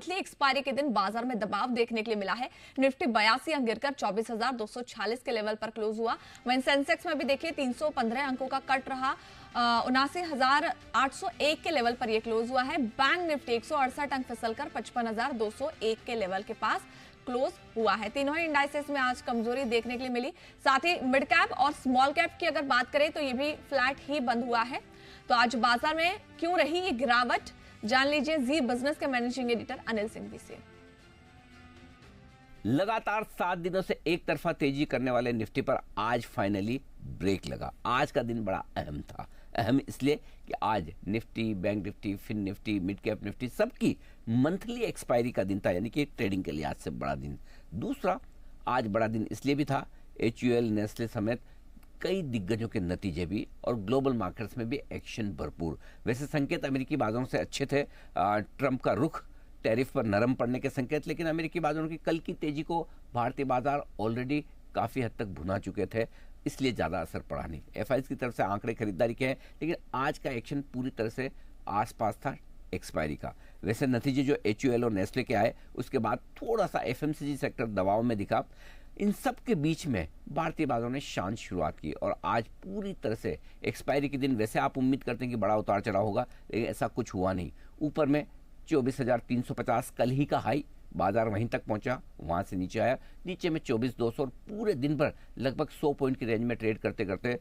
Monthly expiry के दिन बाजार में दबाव देखने के लिए मिला है। निफ्टी 82 अंक गिरकर 24,246 के लेवल पर क्लोज हुआ। वहीं सेंसेक्स में भी देखिए 315 अंकों का कट रहा, 79,801 के लेवल पर यह क्लोज हुआ है। बैंक निफ्टी 168 अंक फिसलकर 55,201 के लेवल के पास क्लोज हुआ है। तीनों ही इंडाइसेस में आज कमजोरी देखने के लिए मिली। साथ ही मिड कैप और स्मॉल कैप की अगर बात करें तो ये भी फ्लैट ही बंद हुआ है। तो आज बाजार में क्यों रही ये गिरावट, जान लीजिए जी बिजनेस के मैनेजिंग एडिटर अनिल सिंघवी से। लगातार 7 दिनों से एक तरफा तेजी करने वाले निफ्टी पर आज फाइनली ब्रेक लगा। आज का दिन बड़ा अहम था। अहम इसलिए कि आज Nifty, bank Nifty, Fin Nifty, mid cap Nifty सबकी मंथली एक्सपायरी का दिन था, यानी कि ट्रेडिंग के लिहाज से बड़ा दिन। दूसरा, आज बड़ा दिन इसलिए भी था, HUL, नेस्ले समेत कई दिग्गजों के नतीजे भी और ग्लोबल मार्केट्स में भी एक्शन भरपूर। वैसे संकेत अमेरिकी बाजारों से अच्छे थे। ट्रंप का रुख, टैरिफ पर नरम पड़ने के संकेत, लेकिन अमेरिकी बाजारों की कल की तेजी को भारतीय बाजार ऑलरेडी काफी हद तक भुना चुके थे, इसलिए ज्यादा असर पड़ा नहीं। FIs की तरफ से आंकड़े खरीदारी के हैं, लेकिन आज का एक्शन पूरी तरह से आसपास था एक्सपायरी का। वैसे नतीजे जो HUL और नेस्ले के आए, उसके बाद थोड़ा सा FMCG सेक्टर दबाव में दिखा। इन सब के बीच में भारतीय बाजारों ने शांत शुरुआत की और आज पूरी तरह से एक्सपायरी के दिन वैसे आप उम्मीद करते हैं कि बड़ा उतार चढ़ाव होगा, लेकिन ऐसा कुछ हुआ नहीं। ऊपर में 24,350 कल ही का हाई, बाजार वहीं तक पहुंचा, वहां से नीचे आया, नीचे में 24,200 और पूरे दिन भर लगभग 100 पॉइंट की रेंज में ट्रेड करते करते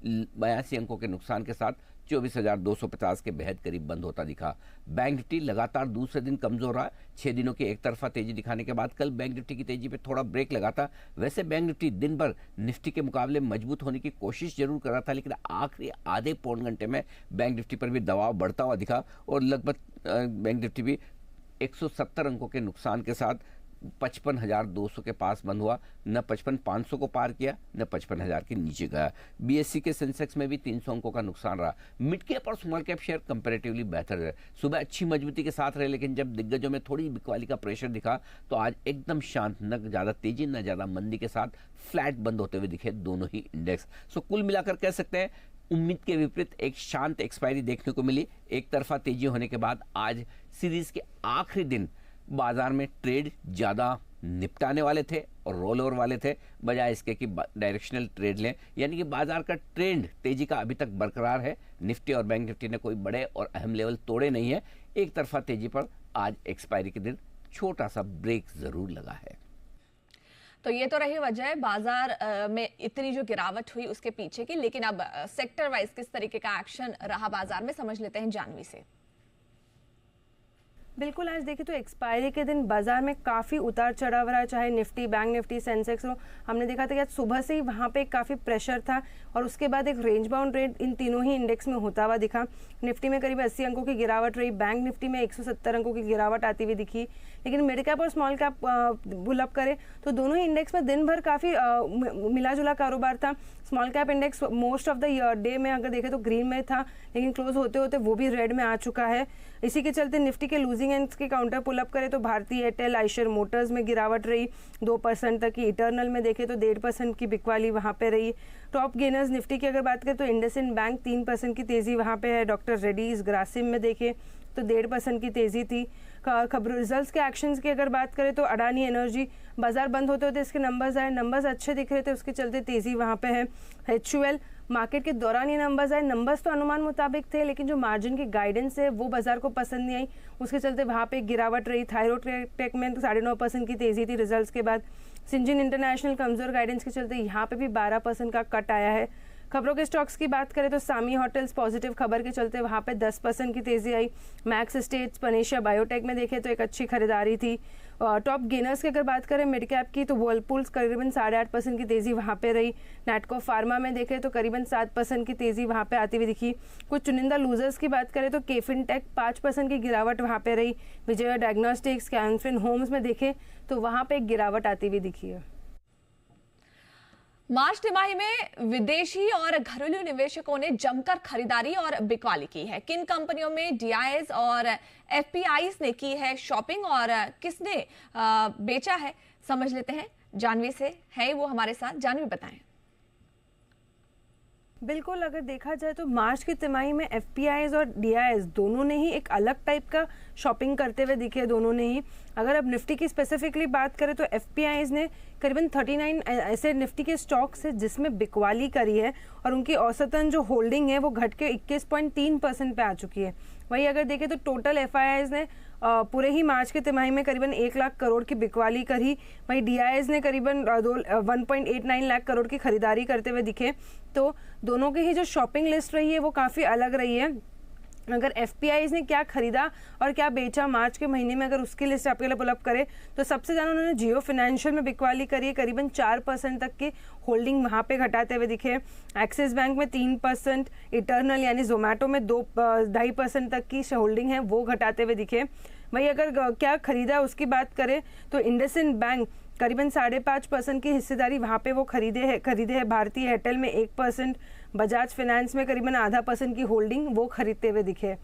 82 अंकों के नुकसान के साथ 24,250 के बेहद करीब बंद होता दिखा। बैंक निफ्टी लगातार दूसरे दिन कमजोर रहा। 6 दिनों की एक तरफा तेजी दिखाने के बाद कल बैंक निफ्टी की तेजी पे थोड़ा ब्रेक लगा था। वैसे बैंक निफ्टी दिन भर निफ्टी के मुकाबले मजबूत होने की कोशिश जरूर कर रहा था, लेकिन आखिरी आधे पौन घंटे में बैंक निफ्टी पर भी दबाव बढ़ता हुआ दिखा और लगभग बैंक निफ्टी भी 170 अंकों के नुकसान के साथ 55,200 के पास बंद हुआ। न 55,500 को पार किया, न 55,000 के नीचे गया। BSE के सेंसेक्स में भी 300 अंकों का नुकसान रहा। मिड कैप और स्मॉल कैप शेयर कंपैरेटिवली बेहतर रहे। सुबह अच्छी मजबूती के साथ रहे, लेकिन जब दिग्गजों में थोड़ी बिकवाली का प्रेशर दिखा तो आज एकदम शांत, न ज्यादा तेजी न ज्यादा मंदी के साथ फ्लैट बंद होते हुए दिखे दोनों ही इंडेक्स। सो कुल मिलाकर कह सकते हैं उम्मीद के विपरीत एक शांत एक्सपायरी देखने को मिली। एक तरफा तेजी होने के बाद आज सीरीज के आखिरी दिन बाजार में ट्रेड ज्यादा निपटाने वाले थे और रोल ओवर वाले थे, बजाय इसके कि डायरेक्शनल ट्रेड लें, यानी कि बाजार का ट्रेंड तेजी का अभी तक बरकरार है। निफ्टी और बैंक निफ्टी ने कोई बड़े और अहम लेवल तोड़े नहीं है। एक तरफा तेजी पर आज एक्सपायरी के दिन छोटा सा ब्रेक जरूर लगा है। तो ये तो रही वजह बाजार में इतनी जो गिरावट हुई उसके पीछे की, लेकिन अब सेक्टर वाइज किस तरीके का एक्शन रहा बाजार में, समझ लेते हैं जानवी से। बिल्कुल, आज देखिए तो एक्सपायरी के दिन बाजार में काफ़ी उतार चढ़ाव रहा, चाहे निफ्टी, बैंक निफ्टी, सेंसेक्स हो। हमने देखा था कि आज सुबह से ही वहाँ पे काफ़ी प्रेशर था और उसके बाद एक रेंज बाउंड ट्रेड इन तीनों ही इंडेक्स में होता हुआ दिखा। निफ्टी में करीब 80 अंकों की गिरावट रही, बैंक निफ्टी में 170 अंकों की गिरावट आती हुई दिखी। लेकिन मिड कैप और स्मॉल कैप बुलअप करे तो दोनों ही इंडेक्स में दिन भर काफ़ी मिला जुला कारोबार था। Small cap index most of the day में अगर देखें तो ग्रीन में था, लेकिन क्लोज होते होते वो भी रेड में आ चुका है। इसी के चलते निफ्टी के लूजिंग एंड्स के काउंटर पुल अप करें तो भारतीय एयरटेल, आइशर मोटर्स में गिरावट रही 2% तक की। इटर्नल में देखें तो 1.5% की बिकवाली वहाँ पे रही। टॉप गेनर्स निफ्टी की अगर बात करें तो इंडसइंड बैंक 3% की तेजी वहाँ पे है। डॉक्टर रेड्डीज, ग्रासिम में देखें तो 1.5% की तेजी थी। खबर रिजल्ट्स के एक्शंस की अगर बात करें तो अडानी एनर्जी बाजार बंद होते होते इसके नंबर्स आए, नंबर्स अच्छे दिख रहे थे, उसके चलते तेजी वहाँ पे है। HUL मार्केट के दौरान ये नंबर्स आए, नंबर्स तो अनुमान मुताबिक थे, लेकिन जो मार्जिन की गाइडेंस है वो बाजार को पसंद नहीं आई, उसके चलते वहाँ पे गिरावट रही। थायरोटेक में 9.5% की तेजी थी रिजल्ट्स के बाद। सिंजिन इंटरनेशनल कमजोर गाइडेंस के चलते यहाँ पे भी 12% का कट आया है। खबरों के स्टॉक्स की बात करें तो सामी होटल्स पॉजिटिव खबर के चलते वहाँ पे 10% की तेजी आई। मैक्स स्टेट्स, पनेशिया बायोटेक में देखें तो एक अच्छी खरीदारी थी। टॉप गेनर्स की अगर बात करें मिड कैप की तो वर्लपूल्स करीबन 8.5% की तेजी वहाँ पे रही। नैटको फार्मा में देखें तो करीबन 7% की तेजी वहाँ पे आती हुई दिखी। कुछ चुनिंदा लूजर्स की बात करें तो केफिन टेक 5% की गिरावट वहाँ पे रही। विजय डायग्नोस्टिक्स, कैनफिन होम्स में देखें तो वहाँ पे एक गिरावट आती हुई दिखी है। मार्च तिमाही में विदेशी और घरेलू निवेशकों ने जमकर खरीदारी और बिकवाली की है। किन कंपनियों में DIs और FPIs ने की है शॉपिंग और किसने बेचा है, समझ लेते हैं जानवी से। है वो हमारे साथ, जानवी बताएं। बिल्कुल, अगर देखा जाए तो मार्च की तिमाही में एफपीआईज और डीआईएस दोनों ने ही एक अलग टाइप का शॉपिंग करते हुए दिखे, दोनों ने ही। अगर अब निफ्टी की स्पेसिफिकली बात करें तो एफपीआईज ने करीबन 39 ऐसे निफ्टी के स्टॉक्स है जिसमें बिकवाली करी है और उनकी औसतन जो होल्डिंग है वो घट के 21.3% पे आ चुकी है। वही अगर देखें तो टोटल एफआईआईज ने पूरे ही मार्च के तिमाही में करीबन 1 लाख करोड़ की बिकवाली करी। वहीं डीआईएस ने करीबन 1.89 लाख करोड़ की खरीदारी करते हुए दिखे। तो दोनों की ही जो शॉपिंग लिस्ट रही है वो काफ़ी अलग रही है। अगर एफपीआईज ने क्या खरीदा और क्या बेचा मार्च के महीने में, अगर उसकी लिस्ट आपके लिए पुल अप करें तो सबसे ज़्यादा उन्होंने जियो फाइनेंशियल में बिकवाली करी है, करीबन 4% तक की होल्डिंग वहाँ पे घटाते हुए दिखे। एक्सिस बैंक में 3%, इटर्नल यानी जोमेटो में 2.5% तक की होल्डिंग है वो घटाते हुए दिखे। वही अगर क्या खरीदा उसकी बात करें तो इंडसइंड बैंक करीबन 5.5% की हिस्सेदारी वहाँ पे वो खरीदे है। भारतीय एयरटेल में 1%, बजाज फाइनेंस में करीबन 0.5% की होल्डिंग वो खरीदते हुए दिखे।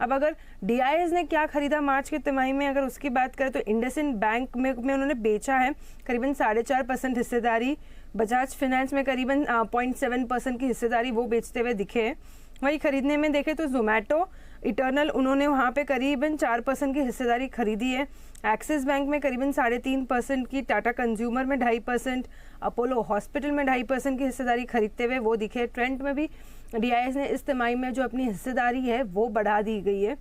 अब अगर डीआईएस ने क्या खरीदा मार्च के तिमाही में, अगर उसकी बात करें तो इंडसइंड बैंक में उन्होंने बेचा है करीबन 4.5% हिस्सेदारी। बजाज फाइनेंस में करीबन 0.7% की हिस्सेदारी वो बेचते हुए दिखे। वही खरीदने में देखें तो जोमेटो, इटर्नल उन्होंने वहाँ पे करीबन 4% की हिस्सेदारी खरीदी है। एक्सिस बैंक में करीबन 3.5% की, टाटा कंज्यूमर में 2.5%, अपोलो हॉस्पिटल में 2.5% की हिस्सेदारी खरीदते हुए वो दिखे। ट्रेंट में भी डीआईएस ने इस तिमाही में जो अपनी हिस्सेदारी है वो बढ़ा दी गई है।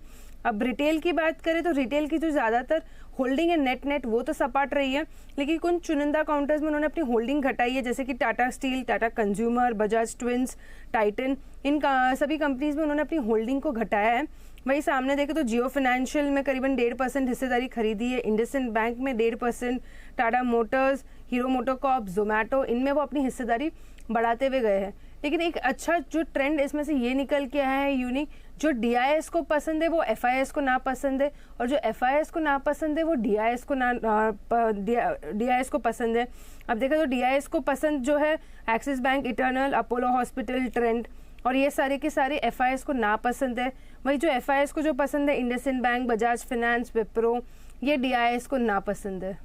अब रिटेल की बात करें तो रिटेल की जो ज़्यादातर होल्डिंग है नेट वो तो सपाट रही है, लेकिन कुछ चुनिंदा काउंटर्स में उन्होंने अपनी होल्डिंग घटाई है, जैसे कि Tata steel, Tata consumer, Bajaj twins, Titan, इन सभी कंपनीज में उन्होंने अपनी होल्डिंग को घटाया है। वही सामने देखें तो जियो फाइनेंशियल में करीबन 1.5% हिस्सेदारी खरीदी है। इंडसइंड बैंक में 1.5%, Tata Motors, hero MotoCorp, Zomato, इनमें वो अपनी हिस्सेदारी बढ़ाते हुए गए हैं। लेकिन एक अच्छा जो ट्रेंड इसमें से ये निकल के आया है यूनिक, जो डीआईएस को पसंद है वो एफआईएस को ना पसंद है, और जो एफआईएस को ना पसंद है वो डीआईएस को पसंद है। अब देखा तो डीआईएस को पसंद जो है axis bank, eternal, Apollo hospital, Trent, और ये सारे के सारे एफआईएस को ना पसंद है। वही जो एफआईएस को जो पसंद है इंडसइंड बैंक, बजाज फाइनेंस, विप्रो, ये डीआईएस को ना पसंद है।